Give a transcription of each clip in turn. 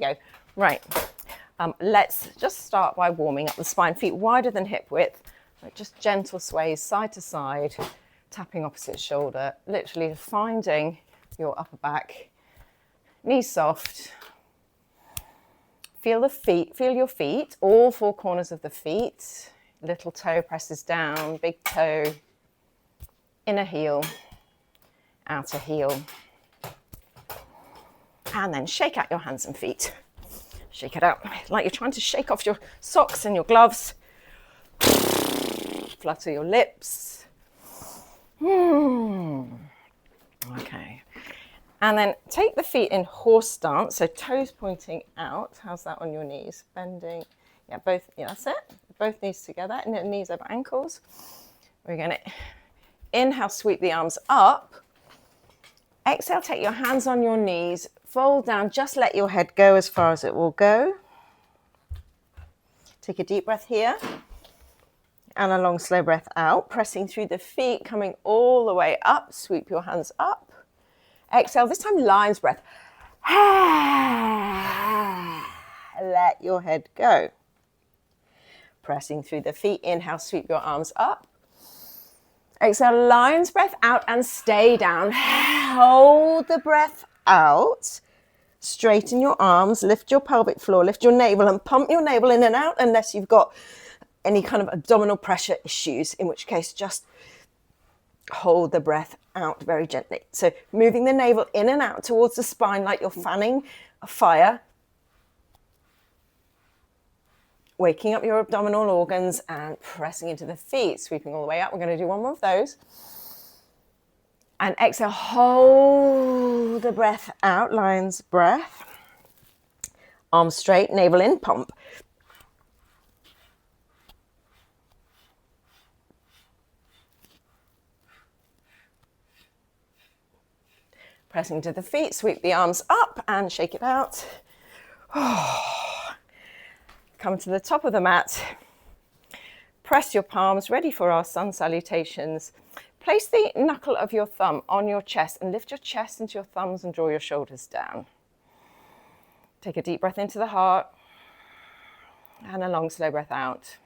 Go. Right. Let's just start by warming up the spine. Feet wider than hip width. Just gentle sways side to side, tapping opposite shoulder, literally finding your upper back. Knees soft. Feel the feet, feel your feet, all four corners of the feet. Little toe presses down, big toe, inner heel, outer heel. And then shake out your hands and feet. Shake it out like you're trying to shake off your socks and your gloves. Flutter your lips. Okay. And then take the feet in horse stance, so toes pointing out. How's that on your knees? Bending. Yeah, both. Yeah, that's it. Both knees together, and then knees over ankles. We're going to inhale, sweep the arms up. Exhale, take your hands on your knees, fold down, just let your head go as far as it will go. Take a deep breath here. And a long, slow breath out, pressing through the feet, coming all the way up. Sweep your hands up. Exhale, this time lion's breath. Let your head go. Pressing through the feet, inhale, sweep your arms up. Exhale, lion's breath out and stay down. Hold the breath out. Straighten your arms, lift your pelvic floor, lift your navel and pump your navel in and out unless you've got any kind of abdominal pressure issues, in which case just hold the breath out very gently. So moving the navel in and out towards the spine like you're fanning a fire. Waking up your abdominal organs and pressing into the feet, sweeping all the way up. We're going to do one more of those. And exhale, hold the breath out, lion's breath. Arms straight, navel in, pump. Pressing to the feet, sweep the arms up and shake it out. Come to the top of the mat. Press your palms, ready for our sun salutations. Place the knuckle of your thumb on your chest and lift your chest into your thumbs and draw your shoulders down. Take a deep breath into the heart and a long, slow breath out.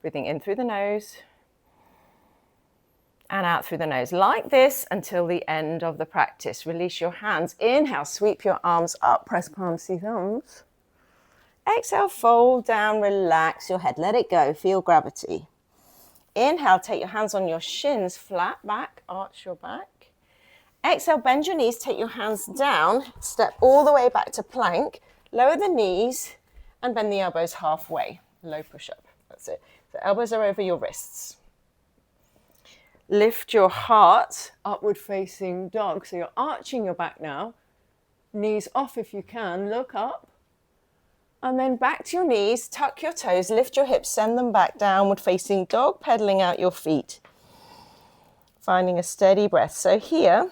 Breathing in through the nose and out through the nose, like this until the end of the practice. Release your hands. Inhale, sweep your arms up, press palms to thumbs. Exhale, fold down, relax your head, let it go, feel gravity. Inhale, take your hands on your shins, flat back, arch your back. Exhale, bend your knees, take your hands down, step all the way back to plank, lower the knees and bend the elbows halfway, low push-up, that's it. So elbows are over your wrists. Lift your heart, upward facing dog. So you're arching your back now, knees off if you can, look up. And then back to your knees, tuck your toes, lift your hips, send them back, downward facing dog, pedaling out your feet. Finding a steady breath. So here,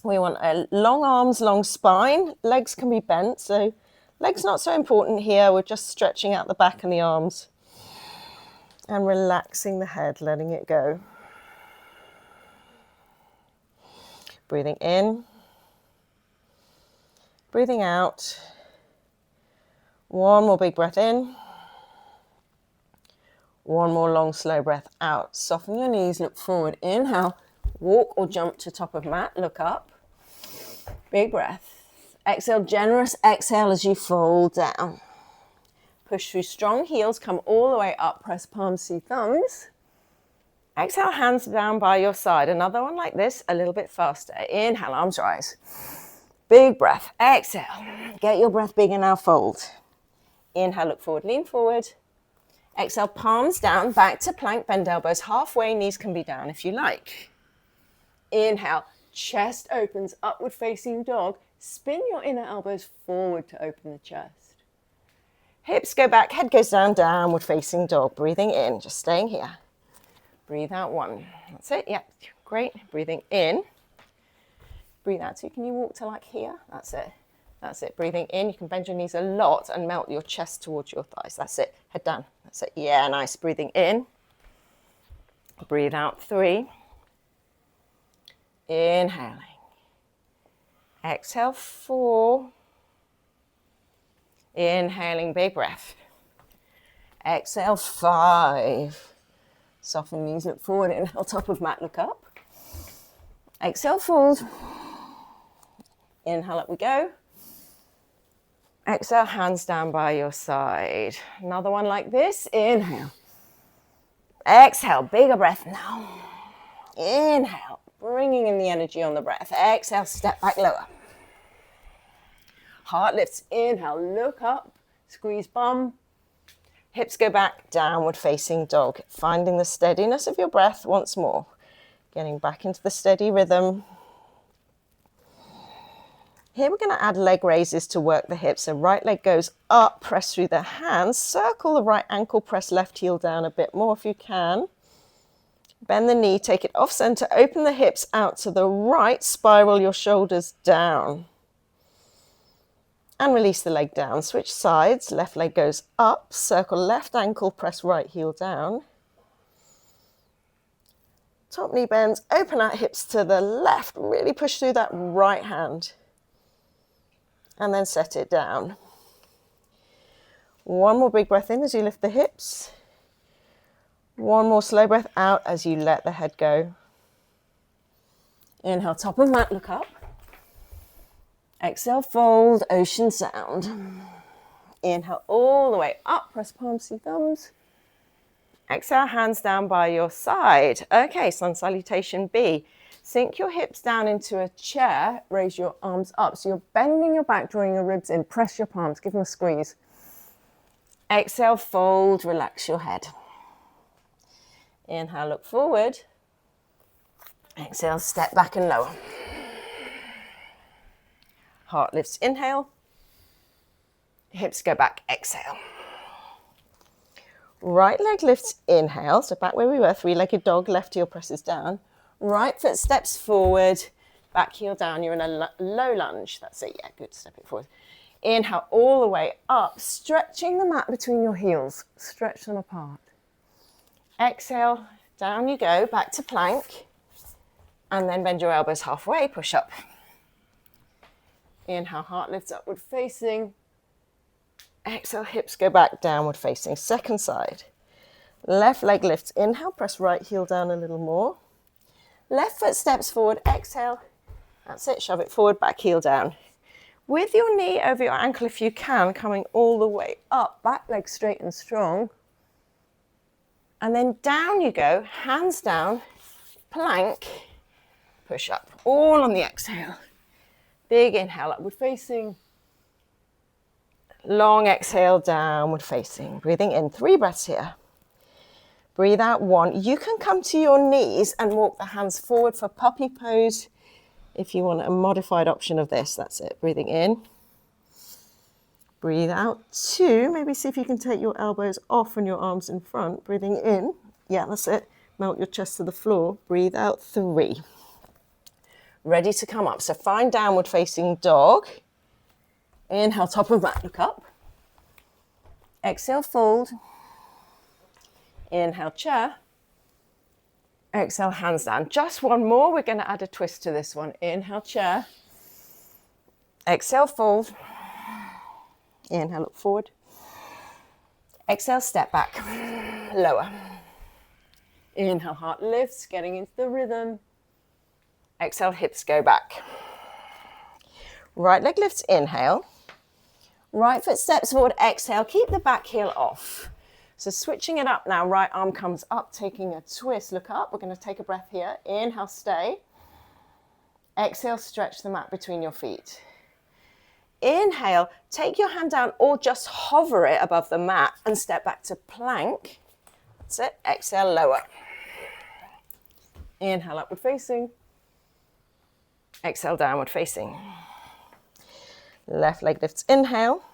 we want a long arms, long spine. Legs can be bent, so legs not so important here. We're just stretching out the back and the arms. And relaxing the head, letting it go. Breathing in, breathing out. One more big breath in. One more long, slow breath out. Soften your knees, look forward. Inhale, walk or jump to top of mat, look up. Big breath. Exhale, generous exhale as you fold down. Push through strong heels, come all the way up, press palms, see thumbs. Exhale, hands down by your side. Another one like this, a little bit faster. Inhale, arms rise. Big breath. Exhale. Get your breath bigger now, fold. Inhale, look forward, lean forward. Exhale, palms down, back to plank, bend elbows halfway, knees can be down if you like. Inhale, chest opens, upward facing dog. Spin your inner elbows forward to open the chest. Hips go back, head goes down, downward facing dog. Breathing in, just staying here. Breathe out one. That's it, yep, great. Breathing in. Breathe out two. Can you walk to like here? That's it. That's it. Breathing in. You can bend your knees a lot and melt your chest towards your thighs. That's it. Head down. That's it. Yeah, nice. Breathing in. Breathe out 3. Inhaling. Exhale 4. Inhaling, big breath. Exhale, 5. Soften knees, look forward. Inhale, top of mat, look up. Exhale, fold. Inhale, up we go. Exhale, hands down by your side. Another one like this. Inhale. Exhale, bigger breath now. Inhale, bringing in the energy on the breath. Exhale, step back lower. Heart lifts. Inhale, look up. Squeeze bum. Hips go back, downward facing dog. Finding the steadiness of your breath once more. Getting back into the steady rhythm. Here we're going to add leg raises to work the hips. So right leg goes up, press through the hands. Circle the right ankle, press left heel down a bit more if you can. Bend the knee, take it off center, open the hips out to the right, spiral your shoulders down. And release the leg down. Switch sides, left leg goes up, circle left ankle, press right heel down. Top knee bends, open out hips to the left, really push through that right hand. And then set it down. One more big breath in as you lift the hips. One more slow breath out as you let the head go. Inhale, top of mat, look up. Exhale, fold, ocean sound. Inhale all the way up, press palms to thumbs. Exhale, hands down by your side. Okay, sun salutation B. Sink your hips down into a chair, raise your arms up. So you're bending your back, drawing your ribs in, press your palms, give them a squeeze. Exhale, fold, relax your head. Inhale, look forward. Exhale, step back and lower. Heart lifts, inhale. Hips go back, exhale. Right leg lifts, inhale. So back where we were, three-legged dog, left heel presses down. Right foot steps forward, back heel down. You're in a low lunge. That's it, yeah, good, step it forward. Inhale all the way up, stretching the mat between your heels. Stretch them apart. Exhale, down you go, back to plank. And then bend your elbows halfway, push up. Inhale, heart lifts upward facing. Exhale, hips go back, downward facing. Second side. Left leg lifts, inhale, press right heel down a little more. Left foot steps forward, exhale. That's it, shove it forward, back heel down. With your knee over your ankle if you can, coming all the way up, back leg straight and strong. And then down you go, hands down, plank, push up, all on the exhale. Big inhale, upward facing. Long exhale, downward facing. Breathing in, 3 breaths here. Breathe out 1. You can come to your knees and walk the hands forward for puppy pose. If you want a modified option of this, that's it. Breathing in. Breathe out 2. Maybe see if you can take your elbows off and your arms in front. Breathing in. Yeah, that's it. Melt your chest to the floor. Breathe out 3. Ready to come up. So find downward facing dog. Inhale, top of mat, look up. Exhale, fold. Inhale, chair. Exhale, hands down. Just one more. We're going to add a twist to this one. Inhale, chair. Exhale, fold. Inhale, look forward. Exhale, step back. Lower. Inhale, heart lifts, getting into the rhythm. Exhale, hips go back. Right leg lifts, inhale. Right foot steps forward, exhale. Keep the back heel off. So switching it up now, right arm comes up, taking a twist. Look up, we're going to take a breath here. Inhale, stay. Exhale, stretch the mat between your feet. Inhale, take your hand down or just hover it above the mat and step back to plank. That's it. Exhale, lower. Inhale, upward facing. Exhale, downward facing. Left leg lifts, inhale.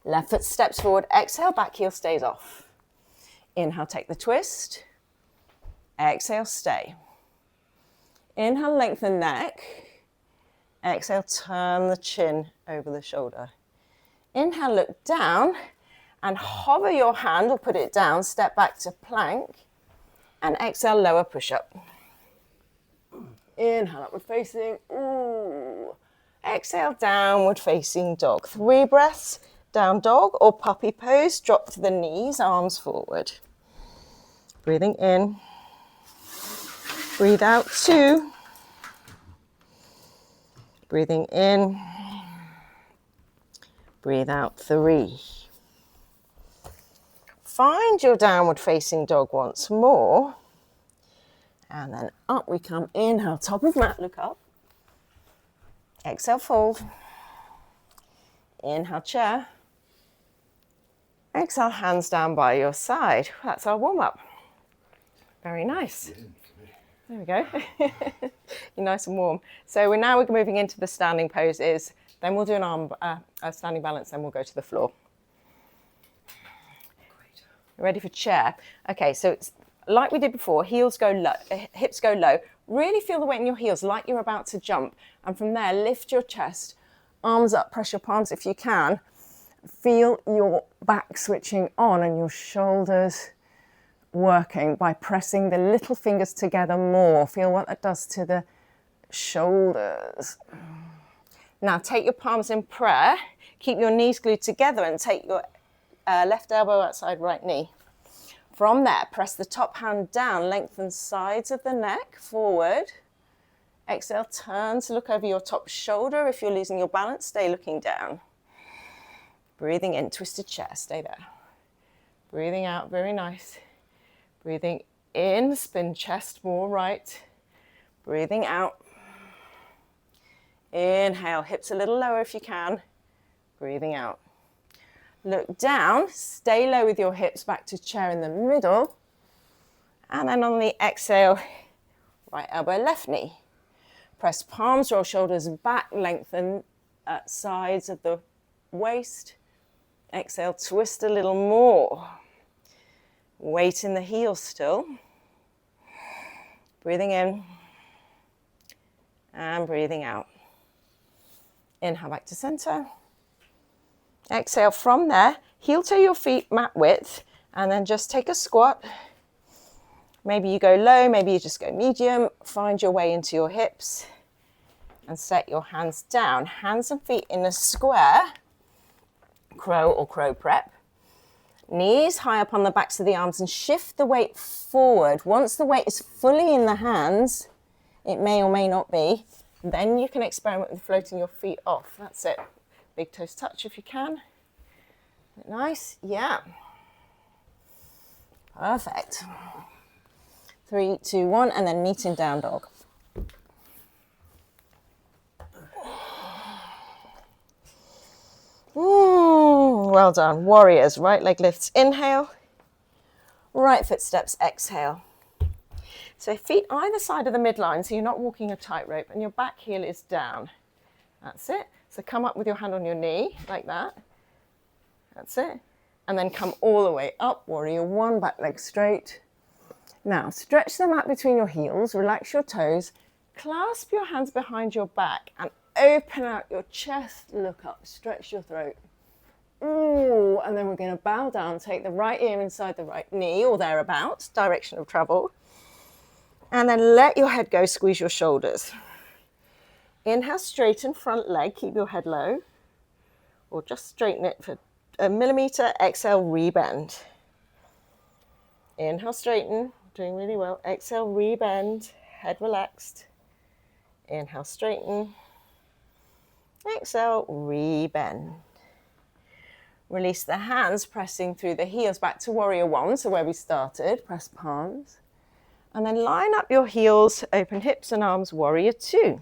Left foot steps forward, exhale, back heel stays off. Inhale, take the twist. Exhale, stay. Inhale, lengthen neck. Exhale, turn the chin over the shoulder. Inhale, look down and hover your hand or put it down, step back to plank. And exhale, lower push up. Inhale, upward facing. Ooh. Exhale, downward facing dog. 3 breaths, down dog or puppy pose. Drop to the knees, arms forward. Breathing in. Breathe out, 2. Breathing in. Breathe out, 3. Find your downward facing dog once more. And then up we come. Inhale, top of mat, look up. Exhale, fold. Inhale, chair. Exhale, hands down by your side. That's our warm-up. Very nice. There we go. You're nice and warm. So we're moving into the standing poses. Then we'll do a standing balance, then we'll go to the floor. Ready for chair? Okay, so it's like we did before, heels go low, hips go low. Really feel the weight in your heels like you're about to jump. And from there, lift your chest, arms up, press your palms if you can. Feel your back switching on and your shoulders working by pressing the little fingers together more. Feel what that does to the shoulders. Now take your palms in prayer, keep your knees glued together and take your left elbow outside right knee. From there, press the top hand down, lengthen sides of the neck forward. Exhale, turn to look over your top shoulder. If you're losing your balance, stay looking down. Breathing in, twisted chair, stay there. Breathing out, very nice. Breathing in, spin chest more right. Breathing out. Inhale, hips a little lower if you can. Breathing out. Look down, stay low with your hips back to chair in the middle. And then on the exhale, right elbow, left knee. Press palms, roll shoulders back, lengthen sides of the waist. Exhale, twist a little more. Weight in the heels still. Breathing in and breathing out. Inhale back to center. Exhale from there, heel toe your feet mat width, and then just take a squat. Maybe you go low, maybe you just go medium. Find your way into your hips and set your hands down. Hands and feet in a square, crow or crow prep. Knees high up on the backs of the arms and shift the weight forward. Once the weight is fully in the hands, it may or may not be, then you can experiment with floating your feet off. That's it. Big toes touch if you can. Nice, yeah. Perfect. 3, 2, 1, and then meet in down dog. Well done. Warriors, right leg lifts, inhale. Right foot steps, exhale. So feet either side of the midline, so you're not walking a tightrope, and your back heel is down. That's it. So come up with your hand on your knee, like that. That's it. And then come all the way up, warrior 1, back leg straight. Now, stretch the mat between your heels, relax your toes, clasp your hands behind your back, and open out your chest, look up, stretch your throat. Ooh, and then we're going to bow down, take the right ear inside the right knee, or thereabouts, direction of travel. And then let your head go, squeeze your shoulders. Inhale, straighten front leg, keep your head low, or just straighten it for a millimeter. Exhale, rebend. Inhale, straighten, doing really well. Exhale, rebend, head relaxed. Inhale, straighten. Exhale, rebend. Release the hands, pressing through the heels back to warrior 1, so where we started, press palms. And then line up your heels, open hips and arms, warrior 2.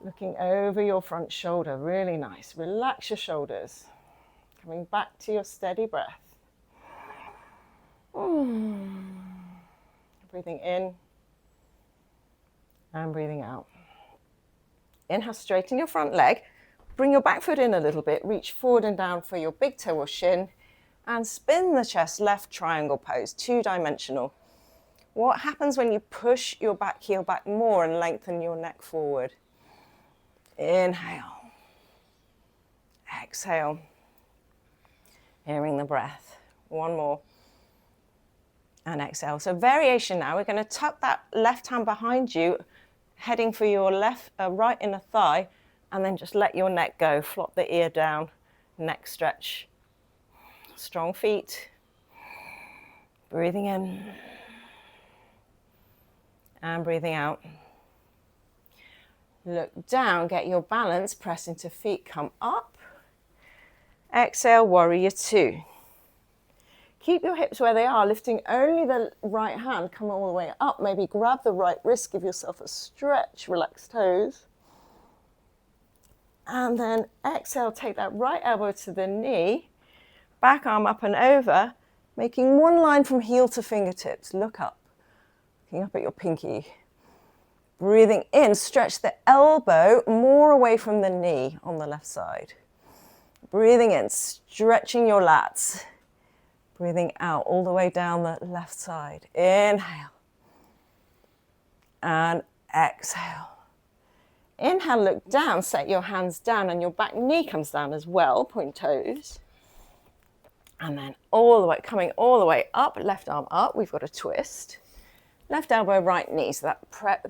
Looking over your front shoulder, really nice. Relax your shoulders. Coming back to your steady breath. Breathing in and breathing out. Inhale, straighten your front leg. Bring your back foot in a little bit. Reach forward and down for your big toe or shin. And spin the chest, left triangle pose, 2-dimensional. What happens when you push your back heel back more and lengthen your neck forward? Inhale. Exhale. Hearing the breath. One more. And exhale. So variation now. We're going to tuck that left hand behind you, heading for your left, right inner thigh, and then just let your neck go. Flop the ear down, neck stretch. Strong feet. Breathing in and breathing out. Look down, get your balance, press into feet, come up. Exhale, warrior two. Keep your hips where they are, lifting only the right hand, come all the way up. Maybe grab the right wrist, give yourself a stretch, relax toes. And then exhale, take that right elbow to the knee, back arm up and over, making one line from heel to fingertips. Look up, looking up at your pinky. Breathing in, stretch the elbow more away from the knee on the left side. Breathing in, stretching your lats. Breathing out all the way down the left side. Inhale. And exhale. Inhale, look down, set your hands down and your back knee comes down as well, point toes. And then all the way, coming all the way up, left arm up, we've got a twist. Left elbow, right knee, so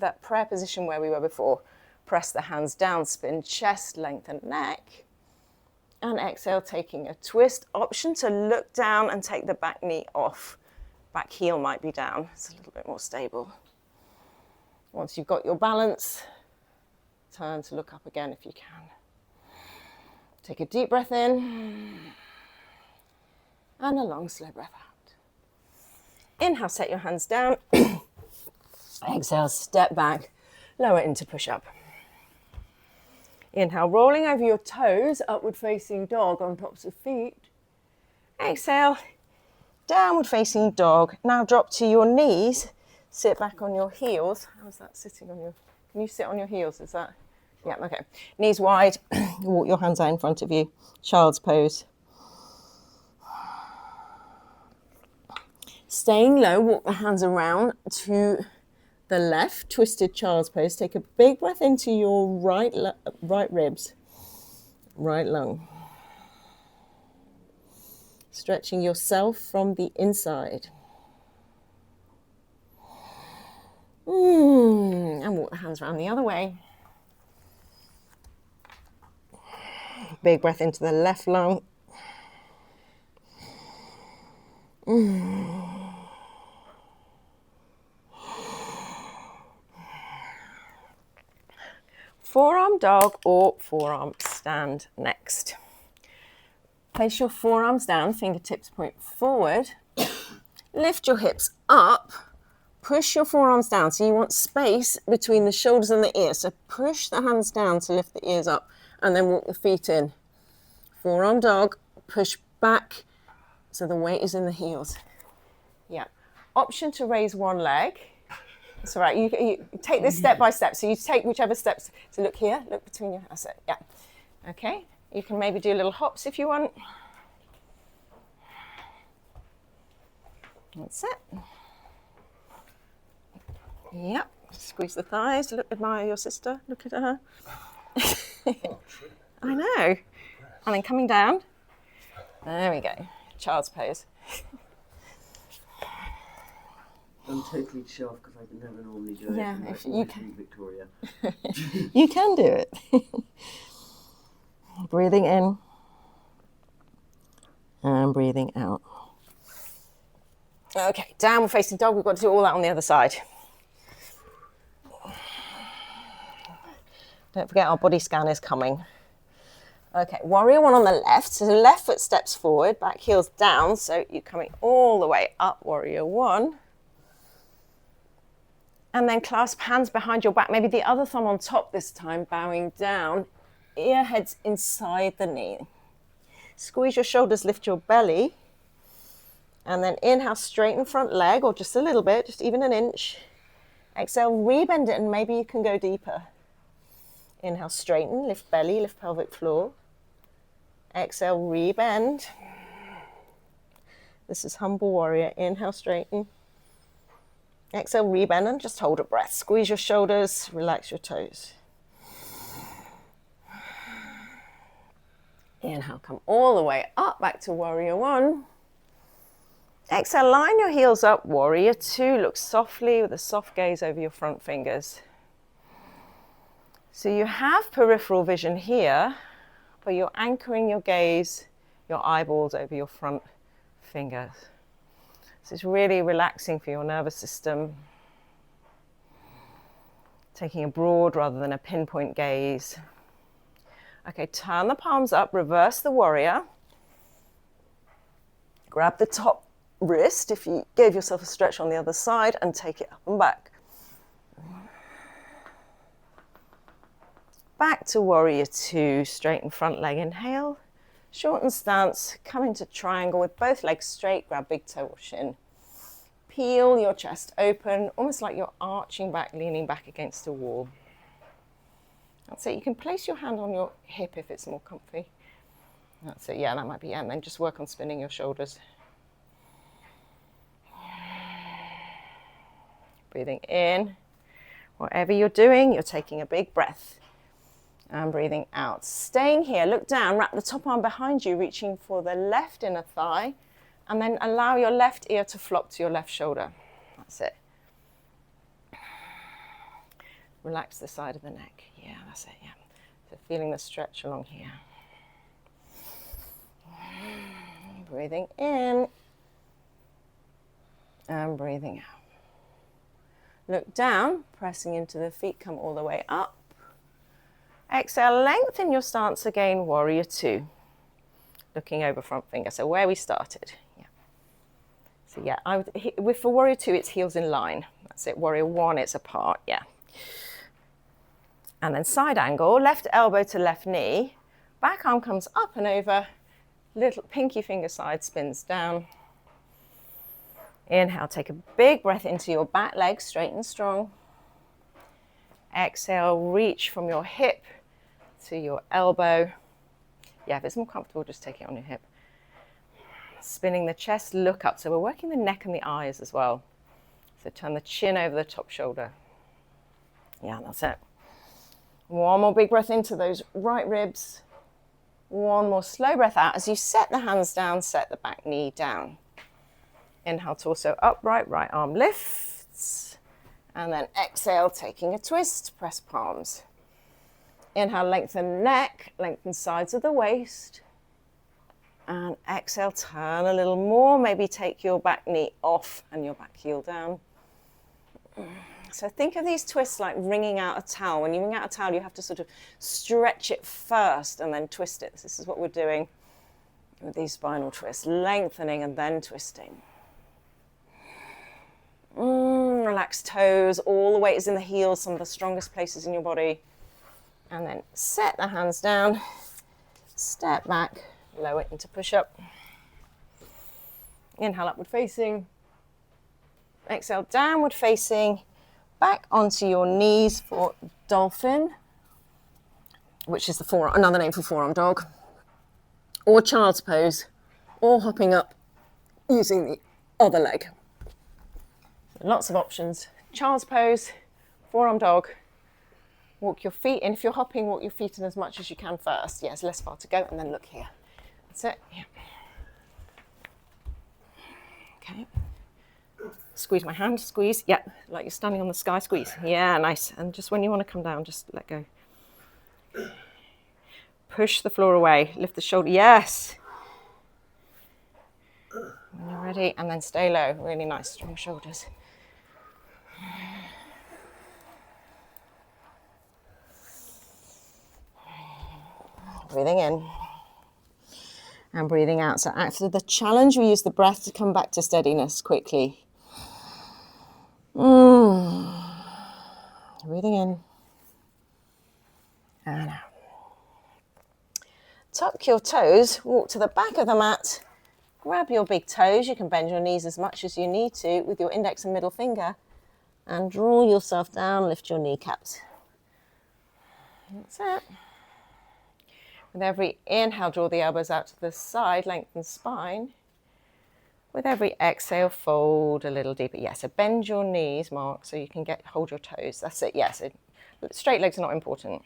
that prayer position where we were before. Press the hands down, spin chest, lengthen neck. And exhale, taking a twist. Option to look down and take the back knee off. Back heel might be down, it's a little bit more stable. Once you've got your balance, turn to look up again if you can. Take a deep breath in. And a long, slow breath out. Inhale, set your hands down. Exhale, step back, lower into push-up. Inhale, rolling over your toes, upward facing dog on tops of feet. Exhale, downward facing dog. Now drop to your knees, sit back on your heels. How's that sitting on your, can you sit on your heels, is that? Yeah, okay. Knees wide, walk your hands out in front of you, child's pose. Staying low, walk the hands around to the left, twisted child's pose. Take a big breath into your right ribs, right lung. Stretching yourself from the inside. And walk the hands around the other way. Big breath into the left lung. Forearm dog or forearm stand next. Place your forearms down, fingertips point forward. Lift your hips up, push your forearms down. So you want space between the shoulders and the ears. So push the hands down to lift the ears up and then walk the feet in. Forearm dog, push back so the weight is in the heels. Yeah. Option to raise one leg. It's all right, you take this step by step. So you take whichever steps. So look here, look between your, that's it, yeah. Okay, you can maybe do little hops if you want. That's it. Yep, squeeze the thighs, admire your sister, look at her. I know. And then coming down. There we go, child's pose. I'm totally chuffed because I can never normally do it. Yeah, if you can. Victoria. You can do it. Breathing in and breathing out. Okay, downward facing dog. We've got to do all that on the other side. Don't forget our body scan is coming. Okay, warrior one on the left. So the left foot steps forward, back heels down. So you're coming all the way up, warrior one. And then clasp hands behind your back, maybe the other thumb on top this time, bowing down, ear heads inside the knee. Squeeze your shoulders, lift your belly. And then inhale, straighten front leg, or just a little bit, just even an inch. Exhale, rebend it, and maybe you can go deeper. Inhale, straighten, lift belly, lift pelvic floor. Exhale, rebend. This is humble warrior. Inhale, straighten. Exhale, rebend and just hold a breath. Squeeze your shoulders, relax your toes. Inhale, come all the way up, back to warrior one. Exhale, line your heels up, warrior two. Look softly with a soft gaze over your front fingers. So you have peripheral vision here, but you're anchoring your gaze, your eyeballs over your front fingers. So it's really relaxing for your nervous system. Taking a broad rather than a pinpoint gaze. Okay, turn the palms up, reverse the warrior. Grab the top wrist if you gave yourself a stretch on the other side and take it up and back. Back to warrior two, straighten front leg, inhale. Shorten stance, come into triangle with both legs straight, grab big toe or shin. Peel your chest open, almost like you're arching back, leaning back against a wall. That's it. You can place your hand on your hip if it's more comfy. That's it. Yeah, that might be it. And then just work on spinning your shoulders. Breathing in. Whatever you're doing, you're taking a big breath. And breathing out. Staying here, look down, wrap the top arm behind you, reaching for the left inner thigh. And then allow your left ear to flop to your left shoulder. That's it. Relax the side of the neck. Yeah, that's it, yeah. So feeling the stretch along here. Breathing in. And breathing out. Look down, pressing into the feet, come all the way up. Exhale, lengthen your stance again, warrior two. Looking over front finger, so where we started. Yeah. So yeah, for warrior two, it's heels in line. That's it. Warrior one, it's apart, yeah. And then side angle, left elbow to left knee. Back arm comes up and over. Little pinky finger side spins down. Inhale, take a big breath into your back leg, straight and strong. Exhale, reach from your hip to your elbow. Yeah, if it's more comfortable, just take it on your hip. Spinning the chest, look up. So we're working the neck and the eyes as well. So turn the chin over the top shoulder. Yeah, that's it. One more big breath into those right ribs. One more slow breath out. As you set the hands down, set the back knee down. Inhale, torso upright, right arm lifts. And then exhale, taking a twist, press palms. Inhale, lengthen neck, lengthen sides of the waist. And exhale, turn a little more. Maybe take your back knee off and your back heel down. So think of these twists like wringing out a towel. When you wring out a towel, you have to sort of stretch it first and then twist it. This is what we're doing with these spinal twists, lengthening and then twisting. Relax toes, all the weight is in the heels, some of the strongest places in your body. And then set the hands down, step back, lower it into push-up. Inhale, upward facing. Exhale, downward facing. Back onto your knees for dolphin, which is another name for forearm dog, or child's pose, or hopping up using the other leg. So lots of options. Child's pose, forearm dog, walk your feet in. If you're hopping, walk your feet in as much as you can first. Yes, less far to go, and then look here. That's it. Yeah. Okay. Squeeze my hand, squeeze. Yeah, like you're standing on the sky, squeeze. Yeah, nice. And just when you want to come down, just let go. Push the floor away, lift the shoulder. Yes. When you're ready, and then stay low. Really nice, strong shoulders. Breathing in and breathing out. So after the challenge, we use the breath to come back to steadiness quickly. Breathing in and out. Tuck your toes, walk to the back of the mat, grab your big toes. You can bend your knees as much as you need to with your index and middle finger and draw yourself down, lift your kneecaps. That's it. With every inhale, draw the elbows out to the side, lengthen spine. With every exhale, fold a little deeper. Yeah, so bend your knees, Mark, so you can hold your toes. That's it, yes. Straight legs are not important.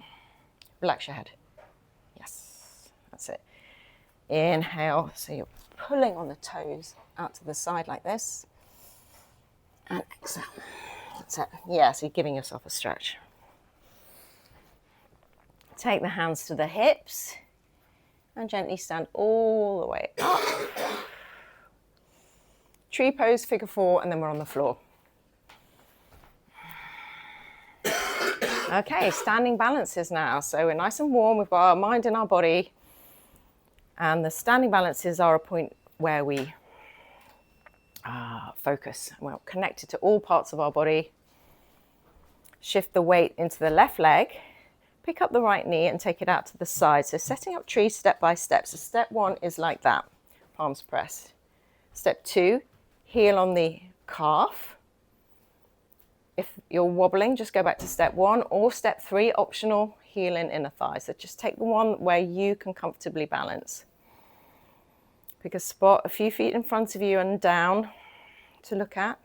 Relax your head. Yes, that's it. Inhale, so you're pulling on the toes out to the side like this. And exhale. That's it. Yeah, so you're giving yourself a stretch. Take the hands to the hips and gently stand all the way up. Tree pose, figure 4, and then we're on the floor. Okay, standing balances now. So we're nice and warm, we've got our mind in our body, and the standing balances are a point where we focus. We're connected to all parts of our body. Shift the weight into the left leg, pick up the right knee and take it out to the side. So setting up tree step by step. So step 1 is like that, palms pressed. Step 2, heel on the calf. If you're wobbling, just go back to step 1, or step 3, optional, heel in inner thigh. So just take the one where you can comfortably balance. Pick a spot a few feet in front of you and down to look at.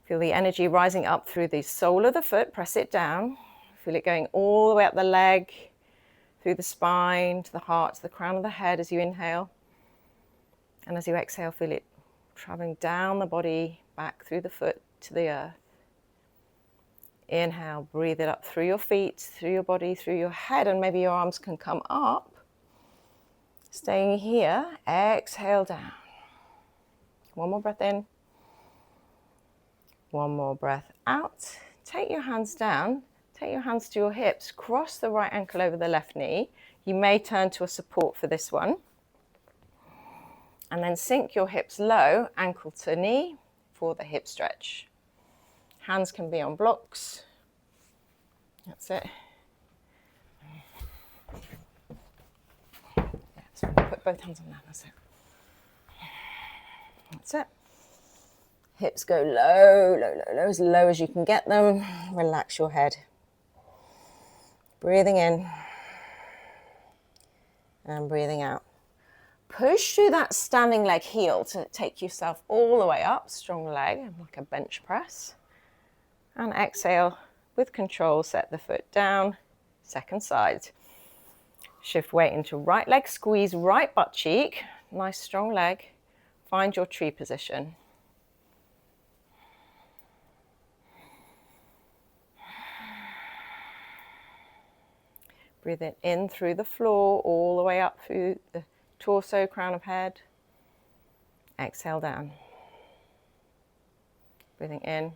Feel the energy rising up through the sole of the foot, press it down. Feel it going all the way up the leg, through the spine, to the heart, to the crown of the head as you inhale. And as you exhale, feel it traveling down the body, back through the foot to the earth. Inhale, breathe it up through your feet, through your body, through your head, and maybe your arms can come up. Staying here, exhale down. One more breath in. One more breath out. Take your hands down, take your hands to your hips, cross the right ankle over the left knee. You may turn to a support for this one. And then sink your hips low, ankle to knee for the hip stretch. Hands can be on blocks. That's it. Yeah, so put both hands on that, that's it. That's it. Hips go low, as low as you can get them. Relax your head. Breathing in and breathing out. Push through that standing leg heel to take yourself all the way up, strong leg, like a bench press. And exhale, with control, set the foot down, second side. Shift weight into right leg, squeeze right butt cheek, nice strong leg. Find your tree position. Breathe it in through the floor, all the way up through the torso, crown of head. Exhale down. Breathing in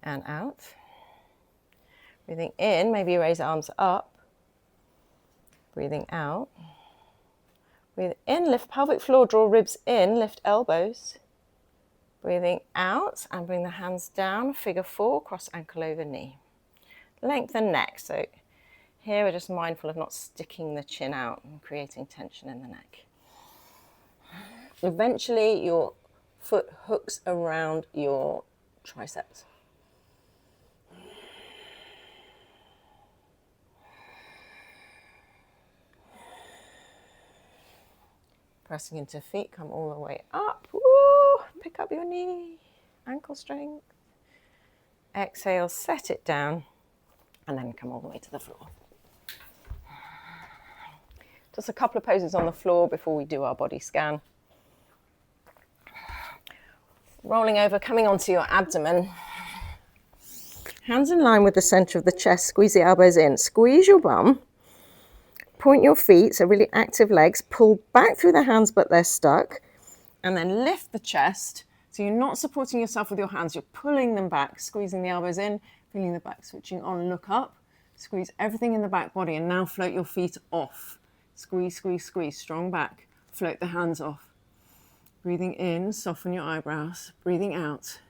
and out. Breathing in, maybe raise arms up. Breathing out. Breathe in, lift pelvic floor, draw ribs in, lift elbows. Breathing out and bring the hands down, figure 4, cross ankle over knee. Lengthen neck, so here we're just mindful of not sticking the chin out and creating tension in the neck. Eventually your foot hooks around your triceps. Pressing into feet, come all the way up. Woo! Pick up your knee, ankle strength. Exhale, set it down, and then come all the way to the floor. Just a couple of poses on the floor before we do our body scan. Rolling over, coming onto your abdomen. Hands in line with the center of the chest, squeeze the elbows in. Squeeze your bum. Point your feet, so really active legs. Pull back through the hands, but they're stuck. And then lift the chest. So you're not supporting yourself with your hands, you're pulling them back, squeezing the elbows in, feeling the back switching on, look up. Squeeze everything in the back body and now float your feet off. Squeeze, squeeze, squeeze, strong back. Float the hands off. Breathing in, soften your eyebrows. Breathing out.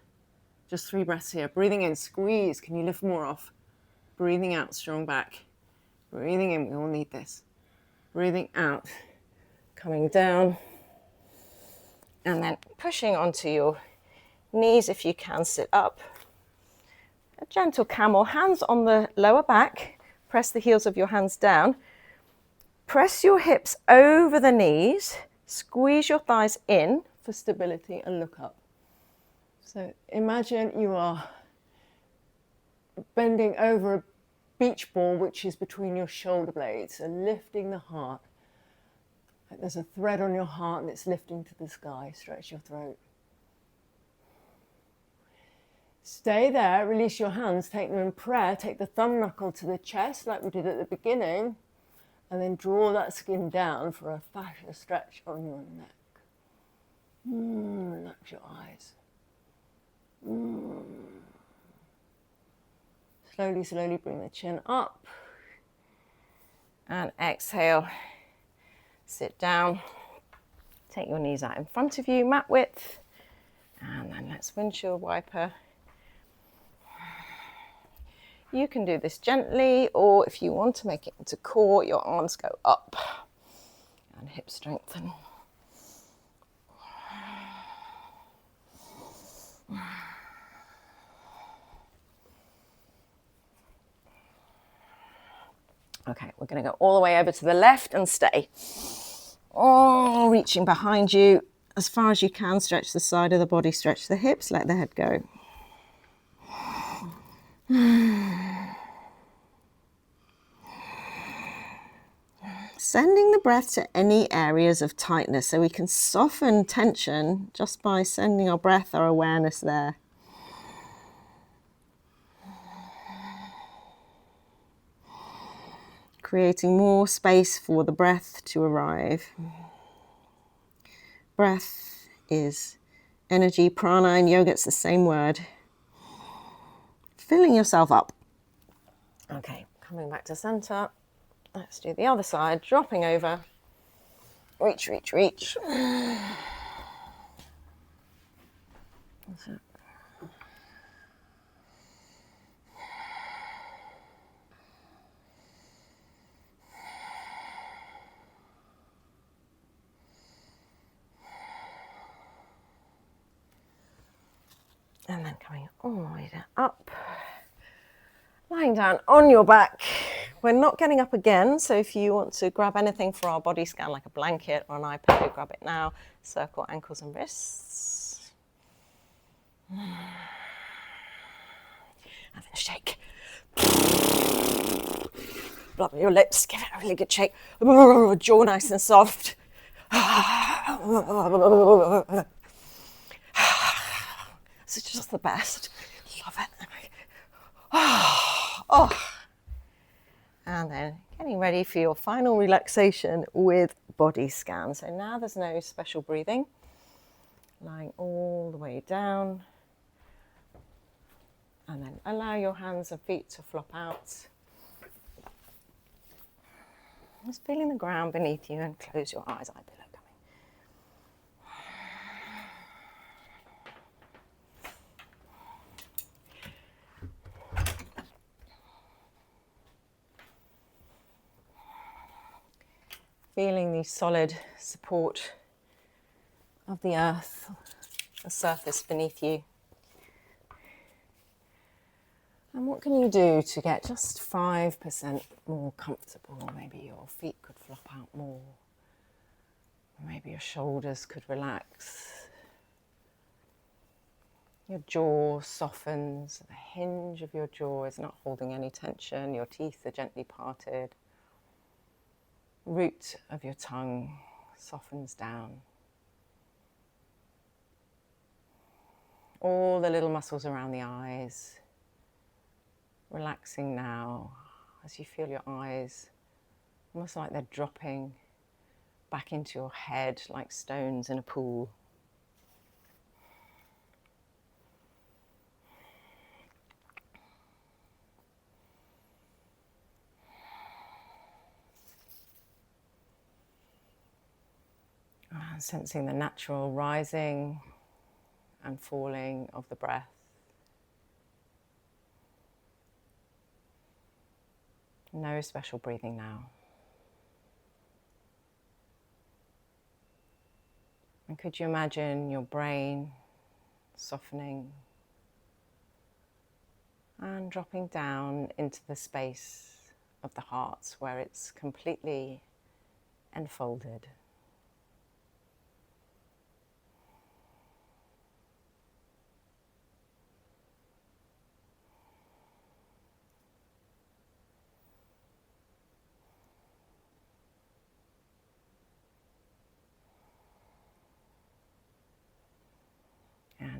Just 3 breaths here. Breathing in, squeeze. Can you lift more off? Breathing out, strong back. Breathing in, we all need this. Breathing out. Coming down. And then pushing onto your knees if you can, sit up. A gentle camel, hands on the lower back. Press the heels of your hands down. Press your hips over the knees. Squeeze your thighs in for stability and look up. So imagine you are bending over a beach ball which is between your shoulder blades and lifting the heart. Like there's a thread on your heart and it's lifting to the sky. Stretch your throat. Stay there, release your hands, take them in prayer, take the thumb knuckle to the chest like we did at the beginning, and then draw that skin down for a fascia stretch on your neck. Relax your eyes. Slowly, slowly bring the chin up. And exhale, sit down. Take your knees out in front of you, mat width. And then let's windshield wiper. You can do this gently, or if you want to make it into core, your arms go up and hips strengthen. Okay, we're going to go all the way over to the left and stay. Oh, reaching behind you as far as you can. Stretch the side of the body, stretch the hips, let the head go. Sending the breath to any areas of tightness, so we can soften tension just by sending our breath, our awareness there. Creating more space for the breath to arrive. Breath is energy. Prana in yoga, it's the same word. Filling yourself up. Okay, coming back to center. Let's do the other side, dropping over. Reach, reach, reach. That's it. And then coming all the way down, up. Lying down on your back. We're not getting up again, so if you want to grab anything for our body scan, like a blanket or an iPad, grab it now. Circle ankles and wrists. And then shake. Blub your lips, give it a really good shake. Jaw nice and soft. It's just the best. Love it. Oh. And then getting ready for your final relaxation with body scan. So now there's no special breathing. Lying all the way down. And then allow your hands and feet to flop out. Just feeling the ground beneath you and close your eyes. Eye pillow coming. Feeling the solid support of the earth, the surface beneath you. And what can you do to get just 5% more comfortable? Maybe your feet could flop out more. Maybe your shoulders could relax. Your jaw softens. The hinge of your jaw is not holding any tension. Your teeth are gently parted. Root of your tongue softens down. All the little muscles around the eyes relaxing now as you feel your eyes almost like they're dropping back into your head like stones in a pool. And sensing the natural rising and falling of the breath. No special breathing now. And could you imagine your brain softening and dropping down into the space of the heart where it's completely enfolded.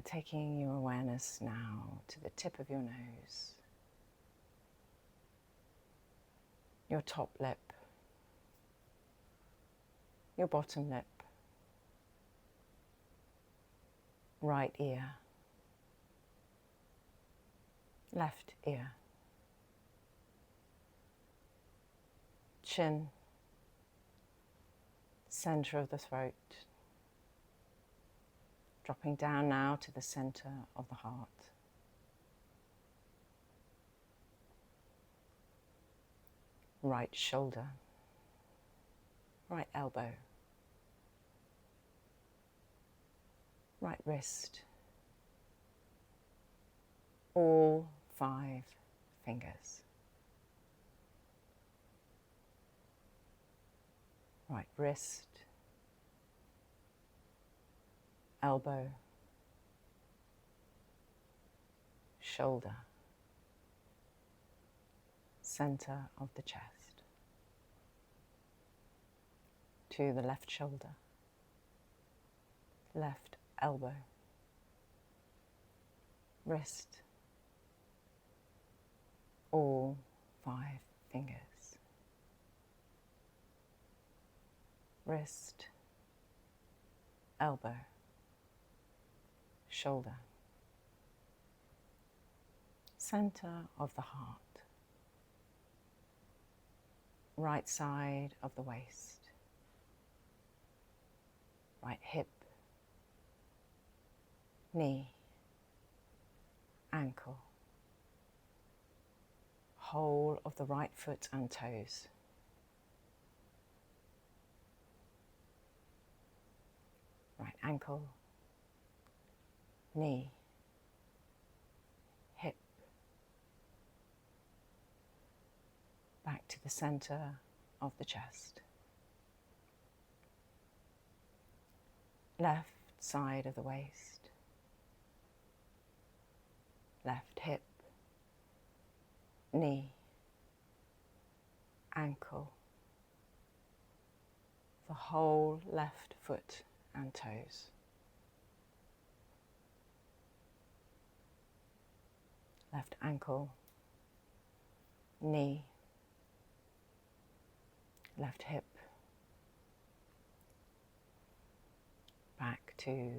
And taking your awareness now to the tip of your nose, your top lip, your bottom lip, right ear, left ear, chin, center of the throat, dropping down now to the center of the heart. Right shoulder, right elbow, right wrist, all 5 fingers. Right wrist, elbow, shoulder, center of the chest, to the left shoulder, left elbow, wrist, all 5 fingers. Wrist, elbow, shoulder, center of the heart, right side of the waist, right hip, knee, ankle, whole of the right foot and toes, right ankle, knee, hip, back to the center of the chest, left side of the waist, left hip, knee, ankle, the whole left foot and toes. Left ankle, knee, left hip, back to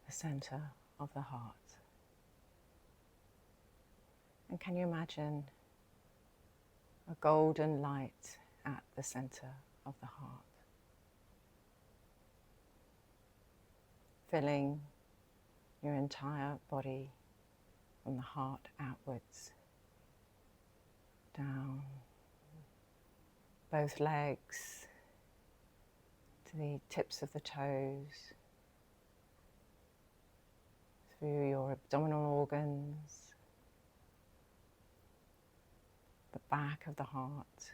the center of the heart. And can you imagine a golden light at the center of the heart, filling your entire body from the heart outwards, down both legs to the tips of the toes, through your abdominal organs, the back of the heart,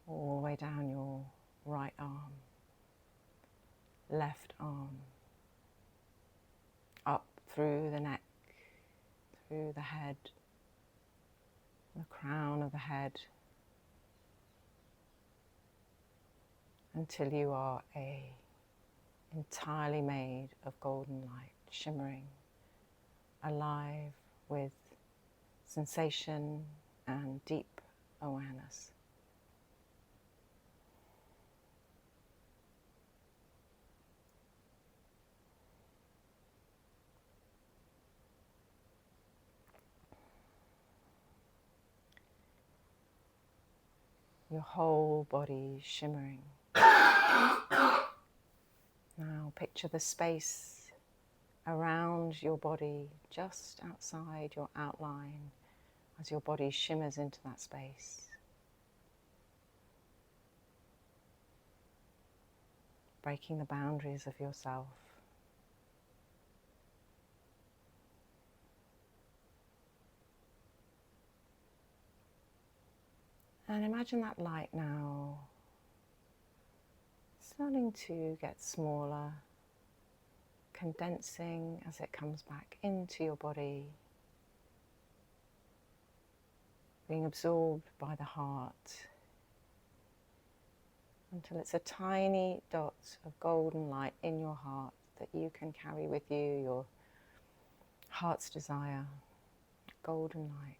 all the way down your right arm, left arm, up through the neck, through the head, the crown of the head, until you are entirely made of golden light, shimmering, alive with sensation and deep awareness. Your whole body shimmering. Now picture the space around your body, just outside your outline, as your body shimmers into that space. Breaking the boundaries of yourself. And imagine that light now starting to get smaller, condensing as it comes back into your body, being absorbed by the heart, until it's a tiny dot of golden light in your heart that you can carry with you, your heart's desire, golden light.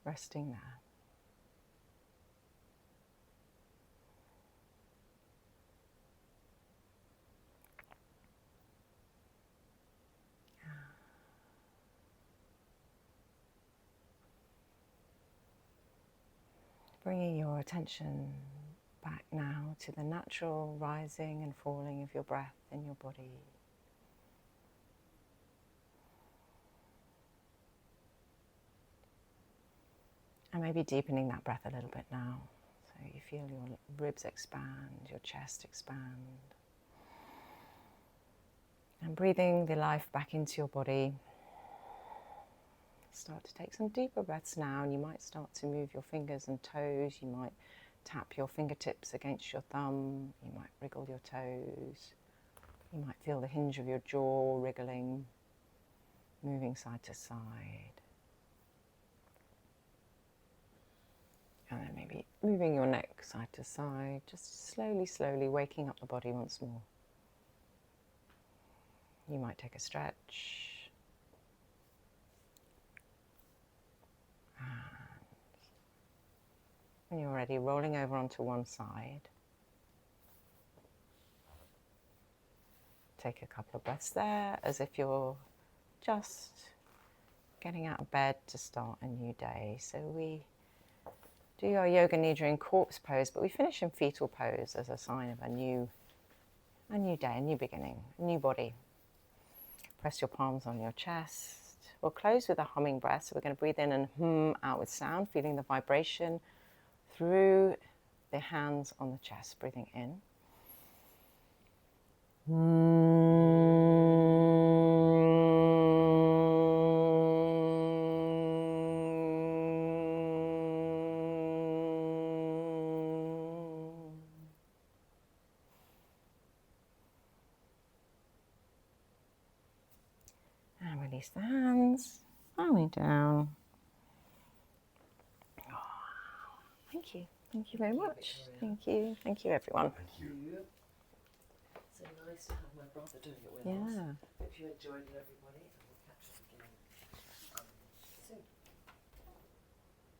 Resting there. Bringing your attention back now to the natural rising and falling of your breath in your body. And maybe deepening that breath a little bit now. So you feel your ribs expand, your chest expand. And breathing the life back into your body. Start to take some deeper breaths now, and you might start to move your fingers and toes. You might tap your fingertips against your thumb. You might wriggle your toes. You might feel the hinge of your jaw wriggling, moving side to side. And then maybe moving your neck side to side, just slowly, slowly waking up the body once more. You might take a stretch. When you're ready, rolling over onto one side. Take a couple of breaths there, as if you're just getting out of bed to start a new day. So we do our yoga nidra in corpse pose, but we finish in fetal pose as a sign of a new day, a new beginning, a new body. Press your palms on your chest. We'll close with a humming breath. So we're going to breathe in and hum out with sound, feeling the vibration through the hands on the chest. Breathing in. And release the hands, bowing down. Thank you. Thank you very much. Thank you. Thank you, everyone. Thank you. So nice to have my brother doing it with us. Yeah. Hope you enjoyed it, everybody.